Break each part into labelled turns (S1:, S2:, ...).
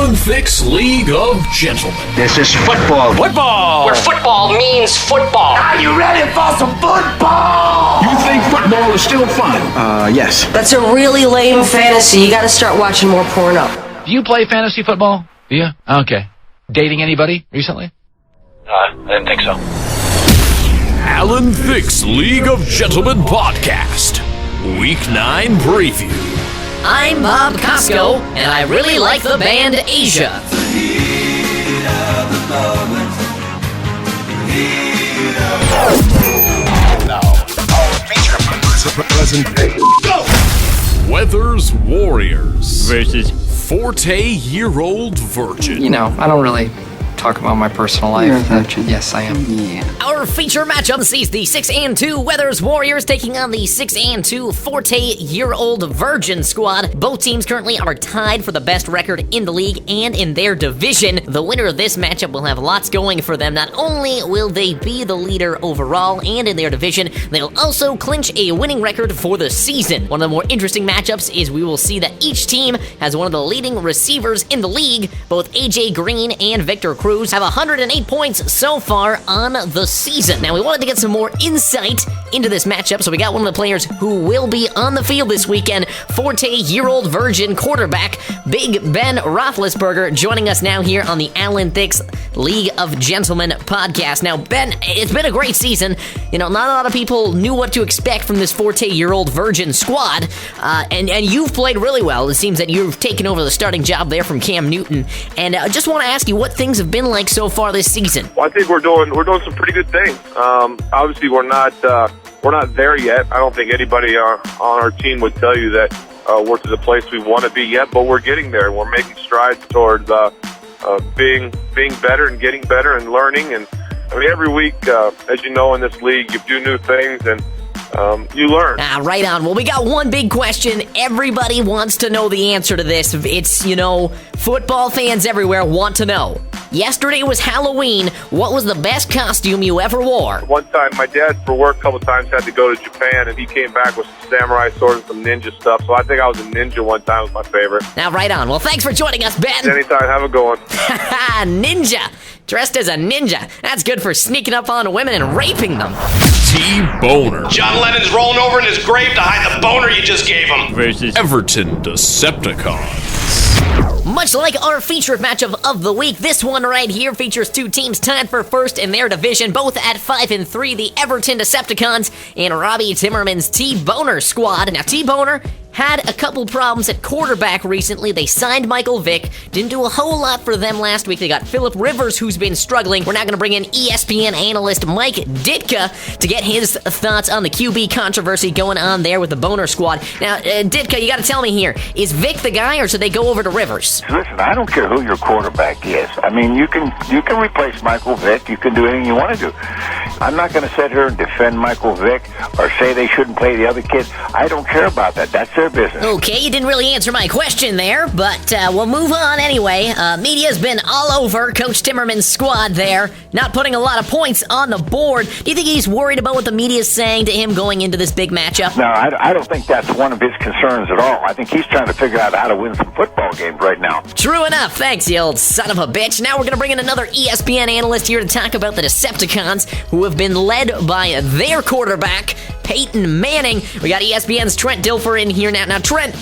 S1: Alan Thicke's League of Gentlemen.
S2: This is football.
S3: Football! Where football means football.
S2: Are you ready for some football?
S4: You think football is still fun?
S2: Yes.
S5: That's a really lame fantasy. You gotta start watching more porno.
S6: Do you play fantasy football? Do you? Okay. Dating anybody recently?
S3: I didn't think so.
S1: Alan Thicke's League of Gentlemen podcast. Week 9 preview.
S7: I'm Bob Costco, and I really like the band Asia.
S1: Weathers Warriors versus 40-year-old virgin.
S8: You know, I don't really talk about my personal life.
S2: You're a virgin.
S8: Yes, I am.
S2: Yeah.
S7: Our feature matchup sees the 6-2 Weathers Warriors taking on the 6-2 40-year-old Virgin squad. Both teams currently are tied for the best record in the league and in their division. The winner of this matchup will have lots going for them. Not only will they be the leader overall and in their division, they'll also clinch a winning record for the season. One of the more interesting matchups is we will see that each team has one of the leading receivers in the league. Both AJ Green and Victor Cruz have 108 points so far on the season. Now, we wanted to get some more insight into this matchup, so we got one of the players who will be on the field this weekend, 40-year-old Virgin quarterback Big Ben Roethlisberger, joining us now here on the Alan Thicke's League of Gentlemen podcast. Now, Ben, it's been a great season. You know, not a lot of people knew what to expect from this 40-year-old Virgin squad, and you've played really well. It seems that you've taken over the starting job there from Cam Newton, and I just want to ask you what things have been like so far this season.
S9: Well, I think we're doing some pretty good things. Obviously, we're not there yet. I don't think anybody on our team would tell you that we're to the place we want to be yet, but we're getting there. We're making strides towards being better and getting better and learning. And I mean, every week, as you know, in this league, you do new things and you learn.
S7: Right on. Well, we got one big question. Everybody wants to know the answer to this. It's, you know, football fans everywhere want to know. Yesterday was Halloween. What was the best costume you ever wore?
S9: One time, my dad, for work, a couple times, had to go to Japan, and he came back with some samurai swords and some ninja stuff. So I think I was a ninja one time was my favorite.
S7: Now, right on. Well, thanks for joining us, Ben.
S9: Anytime. Have a good one.
S7: Ninja. Dressed as a ninja. That's good for sneaking up on women and raping them.
S1: T-Boner
S3: John Lennon's rolling over in his grave to hide the boner you just gave him.
S1: versus Everton Decepticons.
S7: Much like our featured matchup of the week, this one right here features two teams tied for first in their division, both at 5-3, the Everton Decepticons and Robbie Timmerman's T-Boner squad. Now, T-Boner had a couple problems at quarterback recently. They signed Michael Vick. Didn't do a whole lot for them last week. They got Phillip Rivers, who's been struggling. We're now going to bring in ESPN analyst Mike Ditka to get his thoughts on the QB controversy going on there with the Boner squad. Now, Ditka, you got to tell me here, is Vick the guy, or should they go over to Rivers?
S10: Listen, I don't care who your quarterback is. I mean, you can replace Michael Vick. You can do anything you want to do. I'm not going to sit here and defend Michael Vick or say they shouldn't play the other kids. I don't care about that. That's their business.
S7: Okay, you didn't really answer my question there, but we'll move on anyway. Media's been all over Coach Timmerman's squad there, not putting a lot of points on the board. Do you think he's worried about what the media's saying to him going into this big matchup?
S10: No, I don't think that's one of his concerns at all. I think he's trying to figure out how to win some football games right now.
S7: True enough. Thanks, you old son of a bitch. Now we're going to bring in another ESPN analyst here to talk about the Decepticons, who have been led by their quarterback, Peyton Manning. We got ESPN's Trent Dilfer in here now. Now, Trent,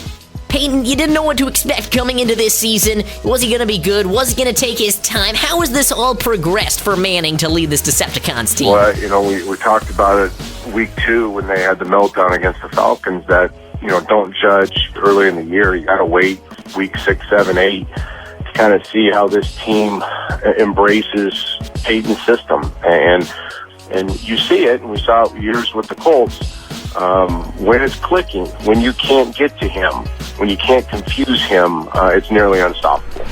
S7: Peyton, you didn't know what to expect coming into this season. Was he going to be good? Was he going to take his time? How has this all progressed for Manning to lead this Decepticons team?
S9: Well, you know, we talked about it week 2 when they had the meltdown against the Falcons that, you know, don't judge early in the year. You got to wait week 6, 7, 8 to kind of see how this team embraces Peyton's system. And you see it, and we saw it years with the Colts. When it's clicking, when you can't get to him, when you can't confuse him, it's nearly unstoppable.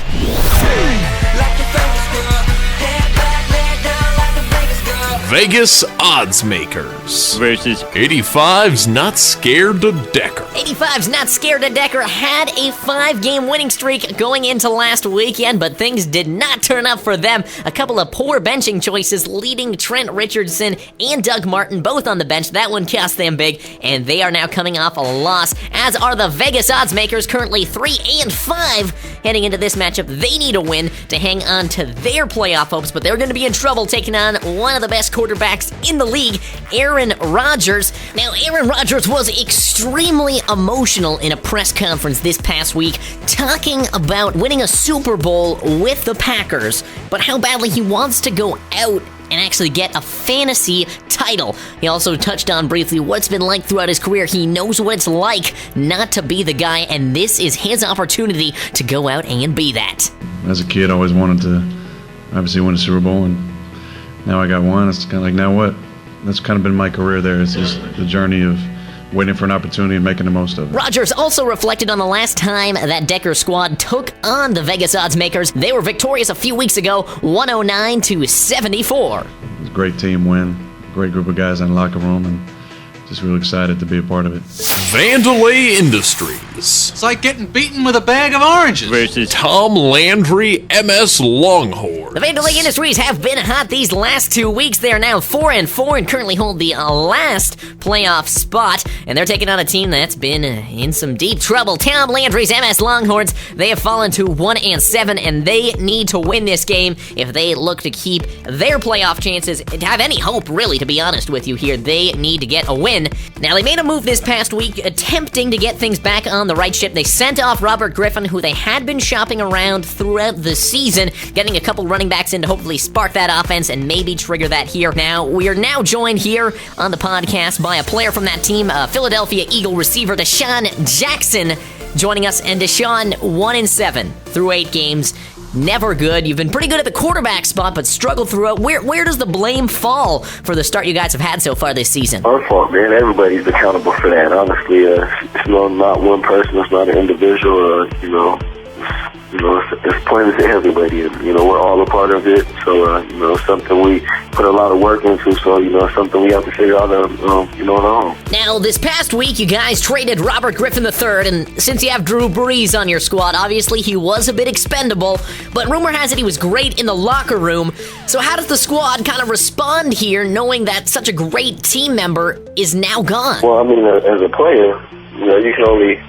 S1: Vegas odds makers
S8: versus
S1: 85's not scared to Decker.
S7: 85's not scared to Decker had a 5-game winning streak going into last weekend, but things did not turn up for them. A couple of poor benching choices leading Trent Richardson and Doug Martin both on the bench. That one cost them big, and they are now coming off a loss, as are the Vegas odds makers, currently 3-5 heading into this matchup. They need a win to hang on to their playoff hopes, but they're going to be in trouble taking on one of the best quarterbacks in the league, Aaron Rodgers. Now, Aaron Rodgers was extremely emotional in a press conference this past week, talking about winning a Super Bowl with the Packers, but how badly he wants to go out and actually get a fantasy title. He also touched on briefly what it's been like throughout his career. He knows what it's like not to be the guy, and this is his opportunity to go out and be that.
S11: As a kid, I always wanted to obviously win a Super Bowl, and now I got one. It's kind of like, now what? That's kind of been my career there. It's just the journey of waiting for an opportunity and making the most of it.
S7: Rodgers also reflected on the last time that Decker squad took on the Vegas odds makers. They were victorious a few weeks ago, 109-74.
S11: It was a great team win, great group of guys in the locker room, and just really excited to be a part of it.
S1: Vandalay Industries.
S12: It's like getting beaten with a bag of oranges.
S1: Versus Tom Landry, MS Longhorn.
S7: The Vandalay Industries have been hot these last 2 weeks. They are now 4-4 and currently hold the last playoff spot. And they're taking on a team that's been in some deep trouble. Tom Landry's MS Longhorns, they have fallen to 1-7, and they need to win this game if they look to keep their playoff chances, to have any hope, really, to be honest with you here. They need to get a win. Now, they made a move this past week, attempting to get things back on the right ship. They sent off Robert Griffin, who they had been shopping around throughout the season, getting a couple running backs in to hopefully spark that offense and maybe trigger that here. Now, we are now joined here on the podcast by a player from that team, Philadelphia Eagle receiver Deshaun Jackson, joining us. And Deshaun, 1-7 through 8 games. Never good. You've been pretty good at the quarterback spot, but struggled throughout. Where does the blame fall for the start you guys have had so far this season?
S9: Our fault, man. Everybody's accountable for that. Honestly, it's not one person. It's not an individual. It's pointless to everybody. And, we're all a part of it. So, something we put a lot of work into. So, something we have to figure out, on our own.
S7: Now, this past week, you guys traded Robert Griffin III, and since you have Drew Brees on your squad, obviously he was a bit expendable, but rumor has it he was great in the locker room. So how does the squad kind of respond here, knowing that such a great team member is now gone?
S9: Well, I mean, as a player, you can only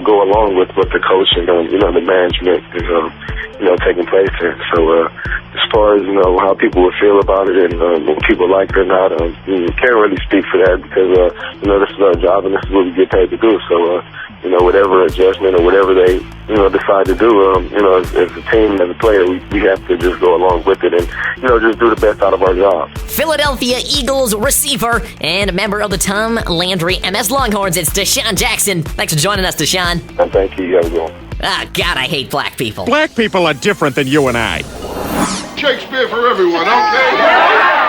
S9: go along with what the coach and the management is taking place here. So as far as how people would feel about it and what people like it or not, can't really speak for that because this is our job and this is what we get paid to do. So whatever adjustment or whatever they decide to do, as a team and as a player, we have to just go along with it and just do the best out of our job.
S7: Philadelphia Eagles receiver and member of the Tom Landry MS Longhorns, it's Deshaun Jackson. Thanks for joining us, Deshaun.
S9: Thank you. You guys go.
S7: Ah, God, I hate black people.
S13: Black people are different than you and I.
S14: Shakespeare for everyone, okay?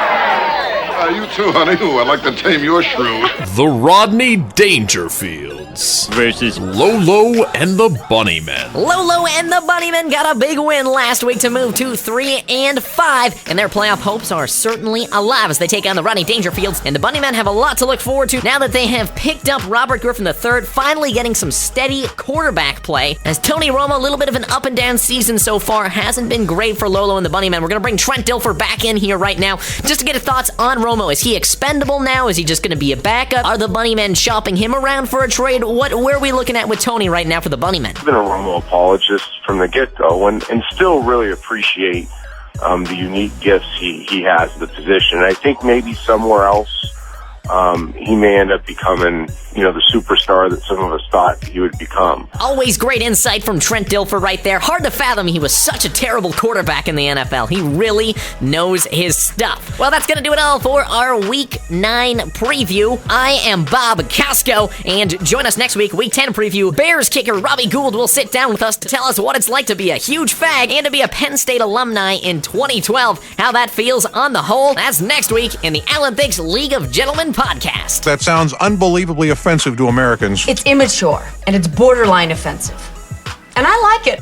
S14: You too, honey. Ooh, I'd like to tame your shrew.
S1: The Rodney Dangerfields
S8: versus
S1: Lolo and the Bunnymen.
S7: Lolo and the Bunnymen got a big win last week to move to 3-5, and their playoff hopes are certainly alive as they take on the Rodney Dangerfields, and the Bunnymen have a lot to look forward to now that they have picked up Robert Griffin III, finally getting some steady quarterback play. As Tony Romo, a little bit of an up and down season so far, hasn't been great for Lolo and the Bunnymen. We're going to bring Trent Dilfer back in here right now just to get his thoughts on Romo. Is he expendable now? Is he just going to be a backup? Are the Bunnymen shopping him around for a trade? Where are we looking at with Tony right now for the Bunnymen?
S9: I've been a Romo apologist from the get-go and still really appreciate the unique gifts he has at the position. And I think maybe somewhere else he may end up becoming, the superstar that some of us thought he would become.
S7: Always great insight from Trent Dilfer right there. Hard to fathom he was such a terrible quarterback in the NFL. He really knows his stuff. Well, that's going to do it all for our Week 9 preview. I am Bob Costco, and join us next week, Week 10 preview. Bears kicker Robbie Gould will sit down with us to tell us what it's like to be a huge fag and to be a Penn State alumni in 2012. How that feels on the whole. That's next week in the Alan Thicks League of Gentlemen podcast.
S13: That sounds unbelievably offensive to Americans.
S5: It's immature, and it's borderline offensive. And I like it.